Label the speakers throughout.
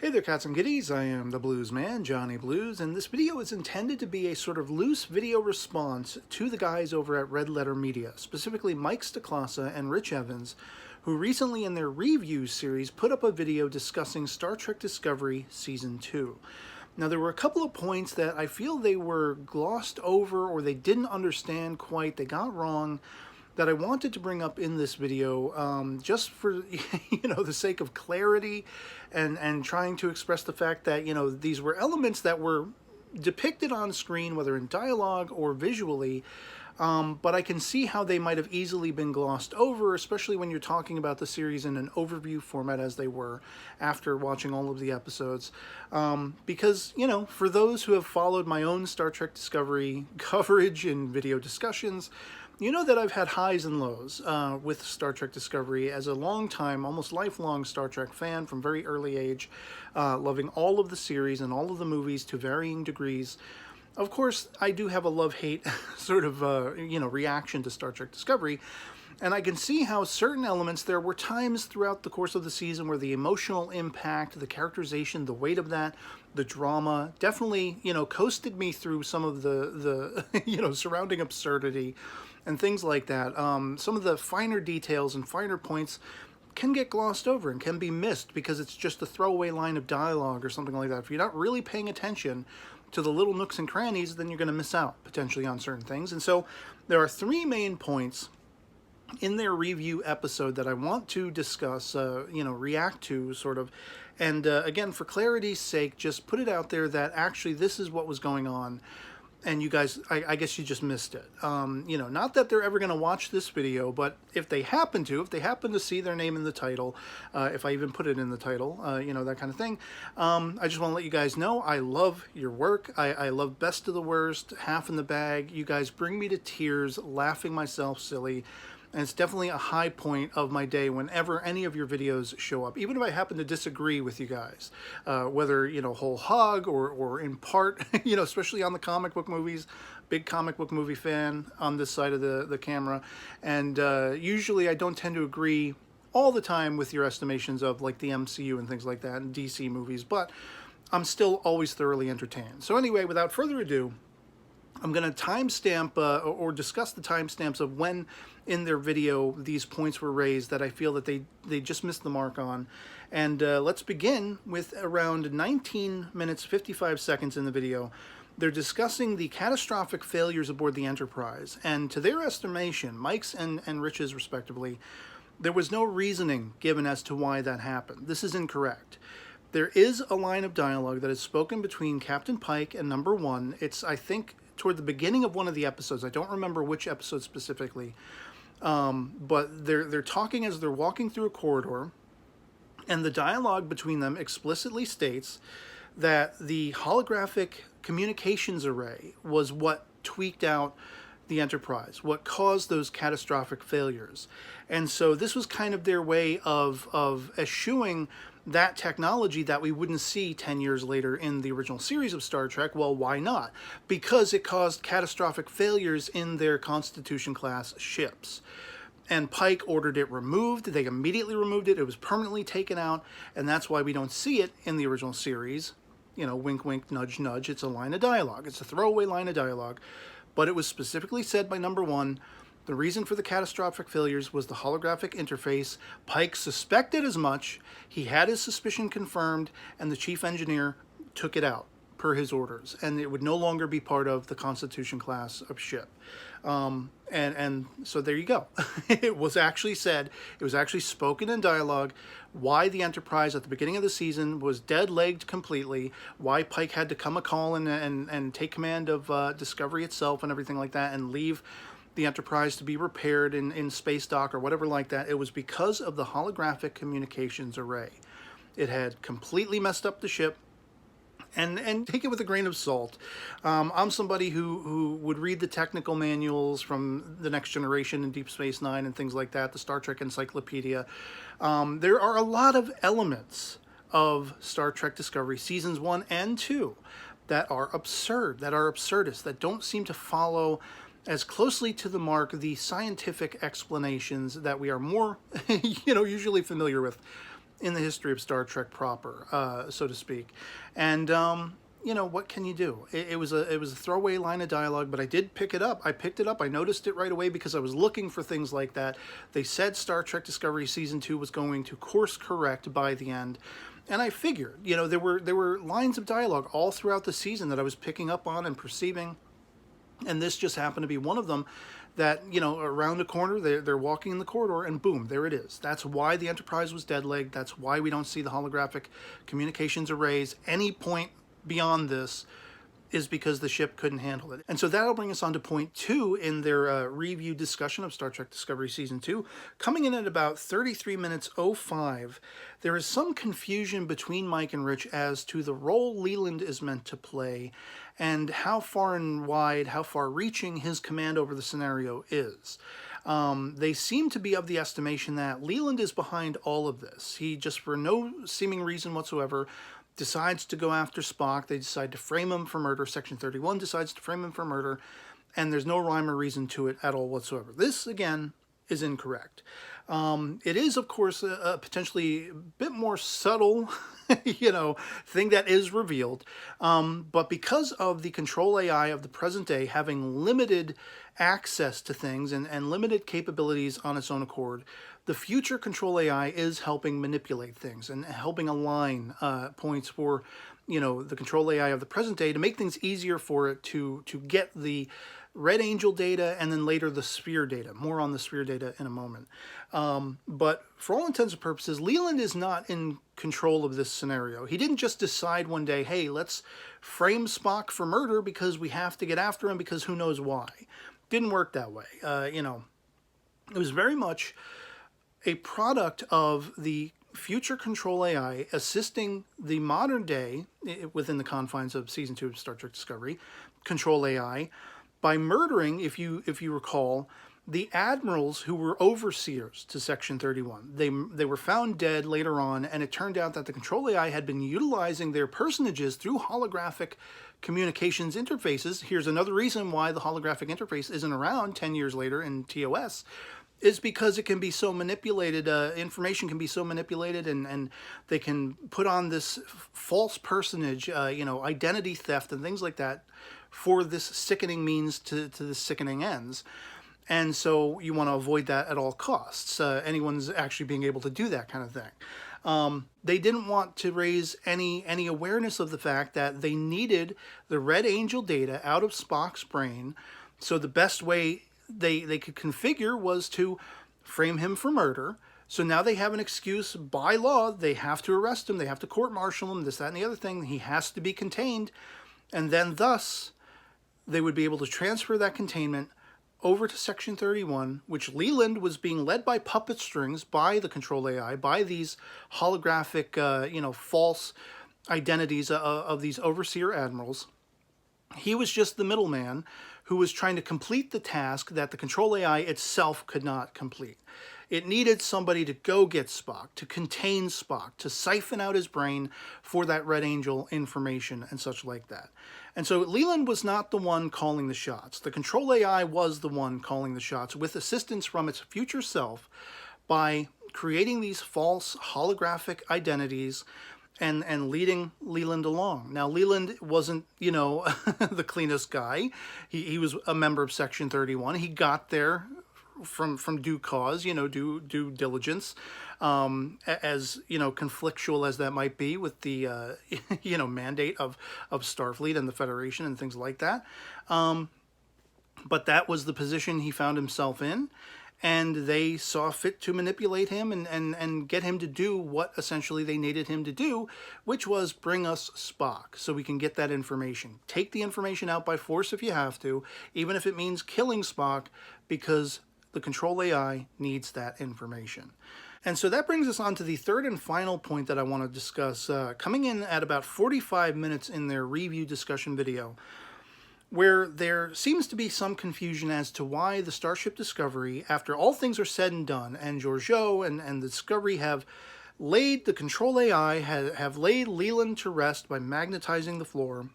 Speaker 1: Hey there, cats and kitties. I am the Blues Man, Johnny Blues, and this video is intended to be a sort of loose video response to the guys over at RedLetter Media, specifically Mike Stacklasa and Rich Evans, who recently in their review series put up a video discussing Star Trek Discovery Season 2. Now, there were a couple of points that I feel they were glossed over or they didn't understand quite, they got wrong, that I wanted to bring up in this video just for the sake of clarity and trying to express the fact that these were elements that were depicted on screen, whether in dialogue or visually, but I can see how they might have easily been glossed over, especially when you're talking about the series in an overview format as they were after watching all of the episodes. Because, for those who have followed my own Star Trek Discovery coverage and video discussions, you know that I've had highs and lows with Star Trek Discovery as a long-time, almost lifelong Star Trek fan from very early age, loving all of the series and all of the movies to varying degrees. Of course, I do have a love-hate sort of, reaction to Star Trek Discovery, and I can see how certain elements, there were times throughout the course of the season where the emotional impact, the characterization, the weight of that, the drama, definitely, coasted me through some of the surrounding absurdity and things like that. Some of the finer details and finer points can get glossed over and can be missed because it's just a throwaway line of dialogue or something like that. If you're not really paying attention to the little nooks and crannies, then you're going to miss out potentially on certain things. And so there are three main points in their review episode that I want to discuss, react to sort of. And again, for clarity's sake, just put it out there that actually this is what was going on. And you guys, I guess you just missed it. Not that they're ever going to watch this video, but if they happen to see their name in the title, if I even put it in the title, that kind of thing, I just want to let you guys know I love your work. I love Best of the Worst, Half in the Bag. You guys bring me to tears, laughing myself silly. And it's definitely a high point of my day whenever any of your videos show up, even if I happen to disagree with you guys, whether, whole hog or in part, especially on the comic book movies, big comic book movie fan on this side of the camera. And usually I don't tend to agree all the time with your estimations of like the MCU and things like that and DC movies, but I'm still always thoroughly entertained. So anyway, without further ado, I'm going to timestamp or discuss the timestamps of when in their video these points were raised that I feel that they just missed the mark on. And let's begin with around 19 minutes, 55 seconds in the video. They're discussing the catastrophic failures aboard the Enterprise. And to their estimation, Mike's and Rich's respectively, there was no reasoning given as to why that happened. This is incorrect. There is a line of dialogue that is spoken between Captain Pike and Number One. It's, I think, toward the beginning of one of the episodes. I don't remember which episode specifically, but they're talking as they're walking through a corridor, and the dialogue between them explicitly states that the holographic communications array was what tweaked out the Enterprise, what caused those catastrophic failures. And so this was kind of their way of eschewing that technology that we wouldn't see 10 years later in the original series of Star Trek. Well, why not? Because it caused catastrophic failures in their Constitution-class ships. And Pike ordered it removed. They immediately removed it. It was permanently taken out, and that's why we don't see it in the original series. Wink, wink, nudge, nudge. It's a line of dialogue. It's a throwaway line of dialogue. But it was specifically said by Number One, the reason for the catastrophic failures was the holographic interface. Pike suspected as much. He had his suspicion confirmed, and the chief engineer took it out per his orders, and it would no longer be part of the Constitution class of ship. And so there you go. It was actually said, it was actually spoken in dialogue, why the Enterprise at the beginning of the season was dead-legged completely, why Pike had to come a call and take command of Discovery itself and everything like that, and leave the Enterprise to be repaired in space dock or whatever like that. It was because of the holographic communications array. It had completely messed up the ship. And take it with a grain of salt. I'm somebody who would read the technical manuals from The Next Generation and Deep Space Nine and things like that, the Star Trek Encyclopedia. There are a lot of elements of Star Trek Discovery Seasons 1 and 2 that are absurd, that are absurdist, that don't seem to follow as closely to the mark the scientific explanations that we are more, usually familiar with in the history of Star Trek proper, so to speak. And you know, what can you do? It was a throwaway line of dialogue, but I did pick it up. I picked it up. I noticed it right away because I was looking for things like that. They said Star Trek Discovery Season 2 was going to course correct by the end. And I figured, you know, there were lines of dialogue all throughout the season that I was picking up on and perceiving. And this just happened to be one of them that, you know, around the corner, they're walking in the corridor, and boom, there it is. That's why the Enterprise was dead-legged. That's why we don't see the holographic communications arrays any point beyond this, is because the ship couldn't handle it. And so that'll bring us on to point 2 in their review discussion of Star Trek Discovery Season 2. Coming in at about 33 minutes 05, there is some confusion between Mike and Rich as to the role Leland is meant to play and how far and wide, how far-reaching his command over the scenario is. They seem to be of the estimation that Leland is behind all of this. He just, for no seeming reason whatsoever, decides to go after Spock. They decide to frame him for murder. Section 31 decides to frame him for murder, and there's no rhyme or reason to it at all whatsoever. This, again, is incorrect. It is, of course, a potentially a bit more subtle, you know, thing that is revealed. But because of the control AI of the present day having limited access to things and limited capabilities on its own accord, the future control AI is helping manipulate things and helping align points for, you know, the control AI of the present day to make things easier for it to get the Red Angel data and then later the Sphere data. More on the Sphere data in a moment. But for all intents and purposes, Leland is not in control of this scenario. He didn't just decide one day, hey, let's frame Spock for murder because we have to get after him because who knows why. Didn't work that way. You know, it was very much a product of the future control AI assisting the modern day, within the confines of Season 2 of Star Trek Discovery, control AI, by murdering, if you recall, the admirals who were overseers to Section 31. They were found dead later on, and it turned out that the control AI had been utilizing their personages through holographic communications interfaces. Here's another reason why the holographic interface isn't around 10 years later in TOS, is because it can be so manipulated, information can be so manipulated, and they can put on this false personage, you know, identity theft and things like that for this sickening means to the sickening ends. And so you want to avoid that at all costs. Anyone's actually being able to do that kind of thing. They didn't want to raise any awareness of the fact that they needed the Red Angel data out of Spock's brain, so the best way they could configure was to frame him for murder. So now they have an excuse by law. They have to arrest him. They have to court-martial him, this, that, and the other thing. He has to be contained. And then thus, they would be able to transfer that containment over to Section 31, which Leland was being led by puppet strings by the control AI, by these holographic, you know, false identities of these overseer admirals. He was just the middleman who was trying to complete the task that the control AI itself could not complete. It needed somebody to go get Spock, to contain Spock, to siphon out his brain for that Red Angel information and such like that. And so Leland was not the one calling the shots. The control AI was the one calling the shots with assistance from its future self by creating these false holographic identities and leading Leland along. Now, Leland wasn't, you know, the cleanest guy. He was a member of Section 31. He got there from due cause, you know, due diligence, as, you know, conflictual as that might be with the, you know, mandate of Starfleet and the Federation and things like that. But that was the position he found himself in. And they saw fit to manipulate him and get him to do what essentially they needed him to do, which was bring us Spock so we can get that information. Take the information out by force if you have to, even if it means killing Spock, because the control AI needs that information. And so that brings us on to the third and final point that I want to discuss, coming in at about 45 minutes in their review discussion video, where there seems to be some confusion as to why the Starship Discovery, after all things are said and done, and Georgiou and the Discovery have laid the control AI, have laid Leland to rest by magnetizing the floor.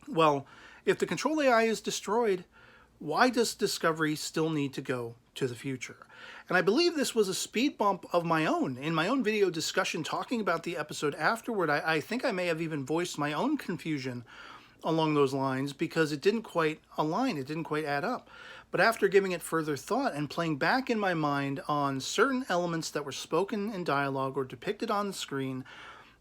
Speaker 1: Well, if the control AI is destroyed, why does Discovery still need to go to the future. And I believe this was a speed bump of my own. In my own video discussion talking about the episode afterward, I think I may have even voiced my own confusion along those lines because it didn't quite align, it didn't quite add up. But after giving it further thought and playing back in my mind on certain elements that were spoken in dialogue or depicted on the screen,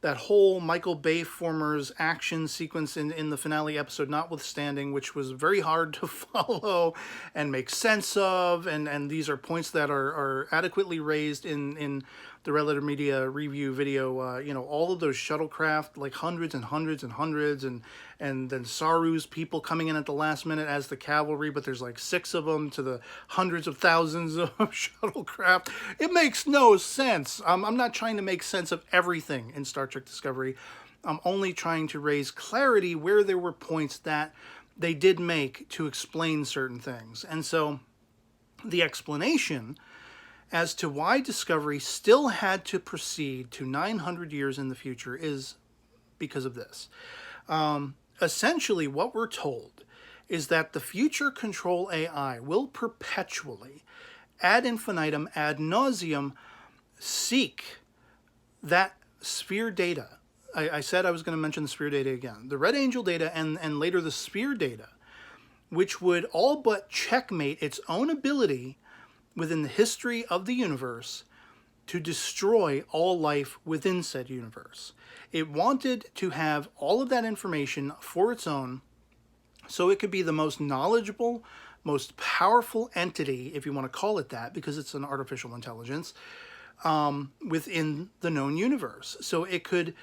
Speaker 1: that whole Michael Bayformer's action sequence in the finale episode notwithstanding, which was very hard to follow and make sense of, and these are points that are adequately raised in the Red Letter Media review video. You know, all of those shuttlecraft, like hundreds and hundreds and hundreds, and then Saru's people coming in at the last minute as the cavalry, but there's like 6 of them to the hundreds of thousands of shuttlecraft. It makes no sense. I'm not trying to make sense of everything in Star Trek Discovery. I'm only trying to raise clarity where there were points that they did make to explain certain things. And so the explanation as to why Discovery still had to proceed to 900 years in the future is because of this. Essentially, what we're told is that the future control AI will perpetually, ad infinitum, ad nauseum, seek that sphere data. I said I was going to mention the sphere data again. The Red Angel data and later the sphere data, which would all but checkmate its own ability within the history of the universe to destroy all life within said universe. It wanted to have all of that information for its own so it could be the most knowledgeable, most powerful entity, if you want to call it that, because it's an artificial intelligence, within the known universe. So it could,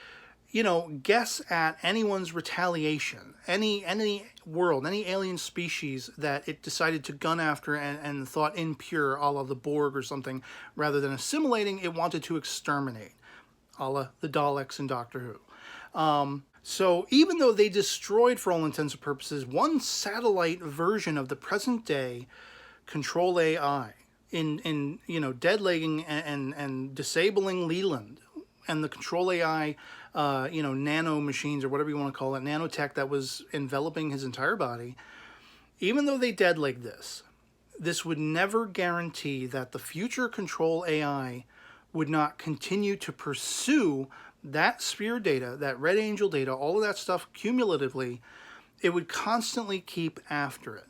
Speaker 1: you know, guess at anyone's retaliation, any world, any alien species that it decided to gun after and thought impure, a la the Borg or something, rather than assimilating, it wanted to exterminate, a la the Daleks in Doctor Who. So even though they destroyed, for all intents and purposes, one satellite version of the present day control AI in you know, deadlegging and disabling Leland and the control AI, you know, nano machines or whatever you want to call it, nanotech that was enveloping his entire body, even though they deadlegged this would never guarantee that the future control AI would not continue to pursue that sphere data, that Red Angel data, all of that stuff cumulatively. It would constantly keep after it.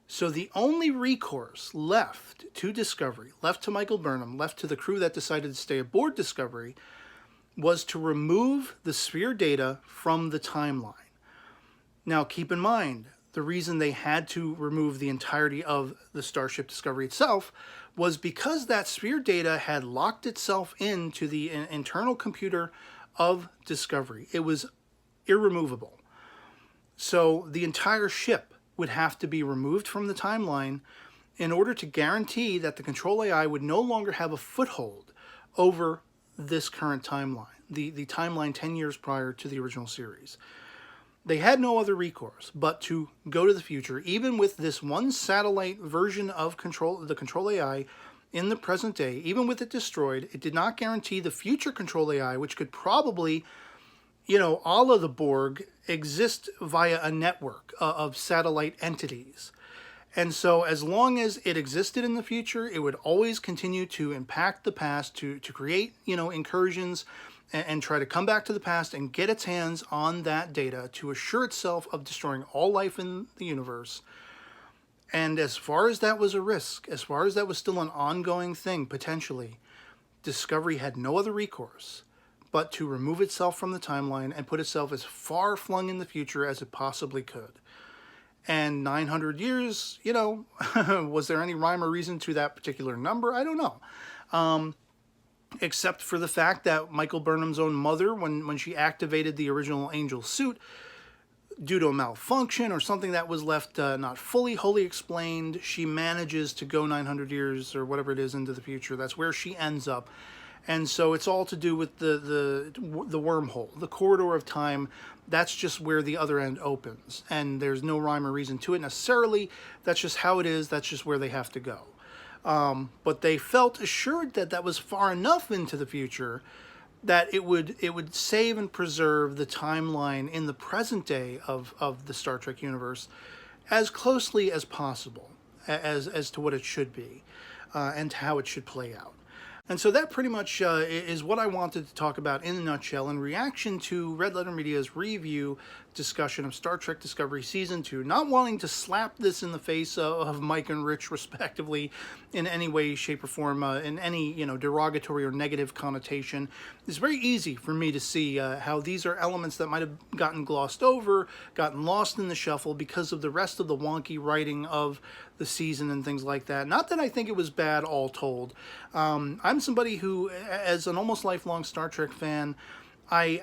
Speaker 1: So the only recourse left to Discovery, left to Michael Burnham, left to the crew that decided to stay aboard Discovery, was to remove the sphere data from the timeline. Now, keep in mind, the reason they had to remove the entirety of the Starship Discovery itself was because that sphere data had locked itself into the internal computer of Discovery. It was irremovable. So the entire ship would have to be removed from the timeline in order to guarantee that the control AI would no longer have a foothold over this current timeline, the timeline 10 years prior to the original series. They had no other recourse but to go to the future, even with this one satellite version of the control AI in the present day. Even with it destroyed, it did not guarantee the future control AI, which could probably, you know, a la the Borg, exist via a network of satellite entities. And so as long as it existed in the future, it would always continue to impact the past, to create, you know, incursions and try to come back to the past and get its hands on that data to assure itself of destroying all life in the universe. And as far as that was a risk, as far as that was still an ongoing thing, potentially, Discovery had no other recourse but to remove itself from the timeline and put itself as far flung in the future as it possibly could. And 900 years, you know, was there any rhyme or reason to that particular number? I don't know. Except for the fact that Michael Burnham's own mother, when she activated the original Angel suit, due to a malfunction or something that was left not wholly explained, she manages to go 900 years or whatever it is into the future. That's where she ends up. And so it's all to do with the wormhole, the corridor of time. That's just where the other end opens. And there's no rhyme or reason to it necessarily. That's just how it is. That's just where they have to go. But they felt assured that that was far enough into the future that it would save and preserve the timeline in the present day of the Star Trek universe as closely as possible as to what it should be. and how it should play out. And so that pretty much is what I wanted to talk about in a nutshell in reaction to Red Letter Media's review discussion of Star Trek Discovery Season 2. Not wanting to slap this in the face of Mike and Rich, respectively, in any way, shape, or form, in any derogatory or negative connotation. It's very easy for me to see how these are elements that might have gotten glossed over, gotten lost in the shuffle because of the rest of the wonky writing of the season and things like that. Not that I think it was bad all told. I'm somebody who, as an almost lifelong Star Trek fan, I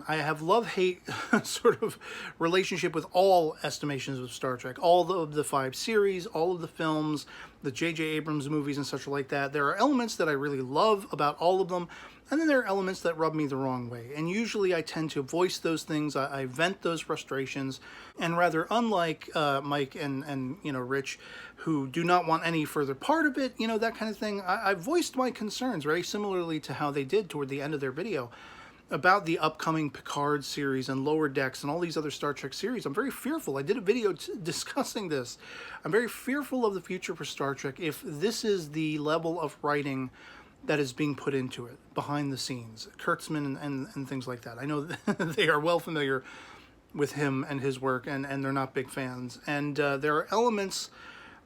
Speaker 1: have love-hate sort of relationship with all estimations of Star Trek, all of the 5 series, all of the films, the J.J. Abrams movies and such like that. There are elements that I really love about all of them, and then there are elements that rub me the wrong way. And usually I tend to voice those things, I vent those frustrations, and rather unlike Mike and Rich, who do not want any further part of it, that kind of thing, I voiced my concerns very similarly to how they did toward the end of their video about the upcoming Picard series and Lower Decks and all these other Star Trek series. I'm very fearful. I did a video discussing this. I'm very fearful of the future for Star Trek if this is the level of writing that is being put into it behind the scenes. Kurtzman and things like that. I know they are well familiar with him and his work, and they're not big fans. And there are elements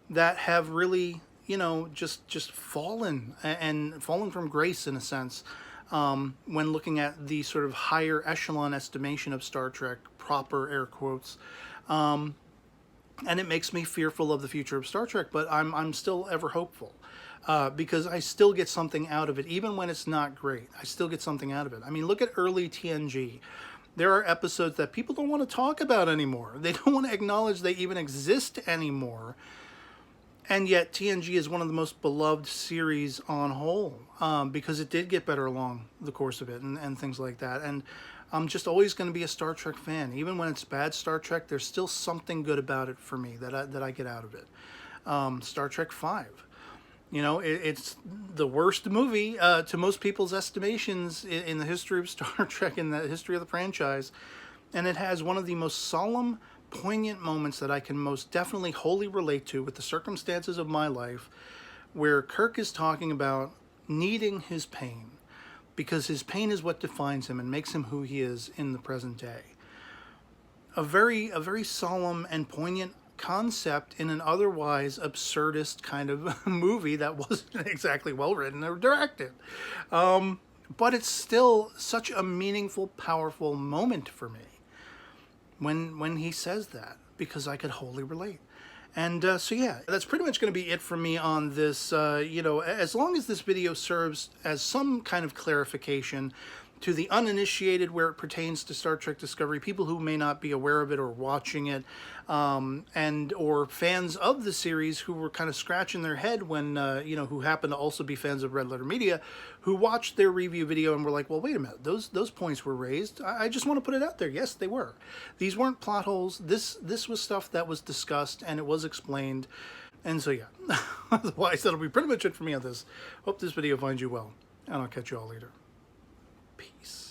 Speaker 1: that have really, just fallen from grace in a sense. When looking at the sort of higher echelon estimation of Star Trek, proper air quotes, and it makes me fearful of the future of Star Trek, but I'm still ever hopeful, because I still get something out of it, even when it's not great. I still get something out of it. I mean, look at early TNG. There are episodes that people don't want to talk about anymore. They don't want to acknowledge they even exist anymore. And yet TNG is one of the most beloved series on whole, because it did get better along the course of it and things like that. And I'm just always going to be a Star Trek fan. Even when it's bad Star Trek, there's still something good about it for me that I get out of it. Star Trek 5. It's the worst movie to most people's estimations in the history of Star Trek, in the history of the franchise. And it has one of the most solemn, poignant moments that I can most definitely wholly relate to with the circumstances of my life, where Kirk is talking about needing his pain because his pain is what defines him and makes him who he is in the present day. A very solemn and poignant concept in an otherwise absurdist kind of movie that wasn't exactly well written or directed. But it's still such a meaningful, powerful moment for me when he says that, because I could wholly relate. And so yeah, that's pretty much going to be it for me on this. As long as this video serves as some kind of clarification to the uninitiated where it pertains to Star Trek Discovery, people who may not be aware of it or watching it, or fans of the series who were kind of scratching their head when, who happen to also be fans of Red Letter Media, who watched their review video and were like, well, wait a minute, those points were raised. I just want to put it out there. Yes, they were. These weren't plot holes. This was stuff that was discussed and it was explained. And so, yeah, otherwise, that'll be pretty much it for me on this. Hope this video finds you well, and I'll catch you all later. Peace.